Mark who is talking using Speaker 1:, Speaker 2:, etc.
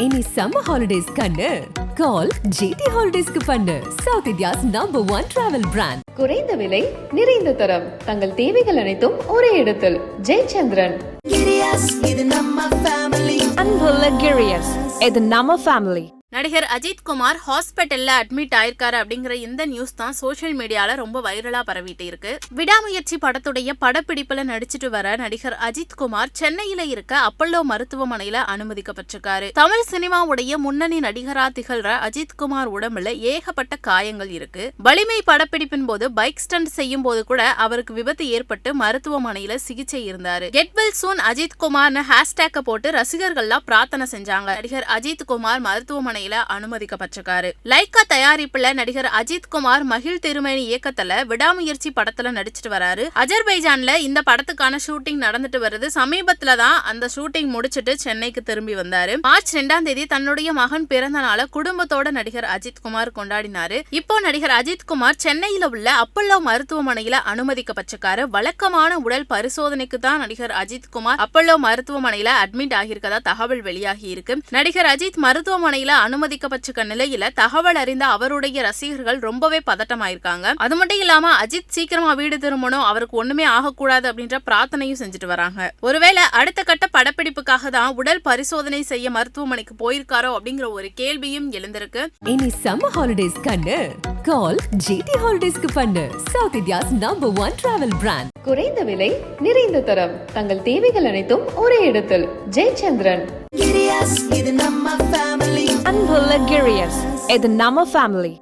Speaker 1: இனி summer holidays கண்ணு call GT ஹாலிடேஸ்க்கு பண்ணு. South India's #1 travel brand.
Speaker 2: குறைந்த விலை, நிறைந்த தரம், தங்கள் தேவைகள் அனைத்தும் ஒரே இடத்தில். ஜெயச்சந்திரன்.
Speaker 3: அன்புள்ள கிரியாஸ், இது நம்ம ஃபேமிலி.
Speaker 4: நடிகர் அஜித் குமார் ஹாஸ்பிட்டல்ல அட்மிட் ஆயிருக்காரு அப்படிங்கிற இந்த நியூஸ் தான் சோசியல் மீடியால ரொம்ப வைரலா பரவிட்டு இருக்கு. விடாமுயற்சி படத்துடைய படப்பிடிப்புல நடிச்சிட்டு வர நடிகர் அஜித் குமார் சென்னையில இருக்க அப்பல்லோ மருத்துவமனையில அனுமதிக்கப்பட்டிருக்காரு. தமிழ் சினிமாவுடைய முன்னணி நடிகரா திகழ்ற அஜித் குமார் உடம்புல ஏகப்பட்ட காயங்கள் இருக்கு. வலிமை படப்பிடிப்பின் போது பைக் ஸ்டண்ட் செய்யும் போது கூட அவருக்கு விபத்து ஏற்பட்டு மருத்துவமனையில சிகிச்சை இருந்தாரு. கெட் வெல் சூன் அஜித் குமார்னு ஹேஷ்டேக்க போட்டு ரசிகர்கள்லாம் பிரார்த்தனை செஞ்சாங்க. நடிகர் அஜித் குமார் மருத்துவமனை அனுமதிக்கப்பட்டிருக்காரு. லைக்கா தயாரிப்புல நடிகர் அஜித் குமார் மகிழ் திருமேனி இயக்கத்துல விடாமுயற்சி படத்துல நடிச்சிட்டு வராரு. அஜர்பைஜான்ல இந்த படத்துக்கான ஷூட்டிங் நடந்துட்டு வருது. சமீபத்துல தான் அந்த ஷூட்டிங் முடிச்சிட்டு சென்னைக்கு திரும்பி வந்தாரு. மார்ச் 2ஆம் தேதி தன்னுடைய மகன் பிறந்த நாள குடும்பத்தோட நடிகர் அஜித் குமார் கொண்டாடினாரு. இப்போ நடிகர் அஜித் குமார் சென்னையில உள்ள அப்பல்லோ மருத்துவமனையில அனுமதிக்கப்பட்டிருக்காரு. வழக்கமான உடல் பரிசோதனைக்கு தான் நடிகர் அஜித் குமார் அப்பல்லோ மருத்துவமனையில அட்மிட் ஆகியிருக்கதா தகவல் வெளியாகி இருக்கு. நடிகர் அஜித் மருத்துவமனையில அனுமதிக்கப்பட்டிருக்க நிலையில தகவல் அறிந்த அவருடைய ரசிகர்கள் ரொம்பவே பதட்டமாயிருக்காங்க. அது மட்டும் இல்லாம அஜித் சீக்கிரமா வீடு திரும்பணும், அவருக்கு ஒண்ணுமே ஆகக்கூடாது அப்படின்ற பிரார்த்தனையும் செஞ்சுட்டு வராங்க. ஒருவேளை அடுத்த கட்ட படப்பிடிப்புக்காக தான் உடல் பரிசோதனை செய்ய மருத்துவமனைக்கு போயிருக்காரோ அப்படிங்கிற ஒரு கேள்வியும் எழுந்திருக்கு.
Speaker 1: இனி சம்மர் ஹாலிடேஸ் கண்ணு கால் ஜிடி ஹாலிடேஸ்க்கு பண்ணு. South India's #1 travel brand.
Speaker 2: குறைந்த விலை, நிறைந்த தரம், தங்கள் தேவைகள் அனைத்தும் ஒரே இடத்தில். ஜெயச்சந்திரன்.
Speaker 3: அன்புள்ள கிரியாஸ், இது நம்ம ஃபேமிலி.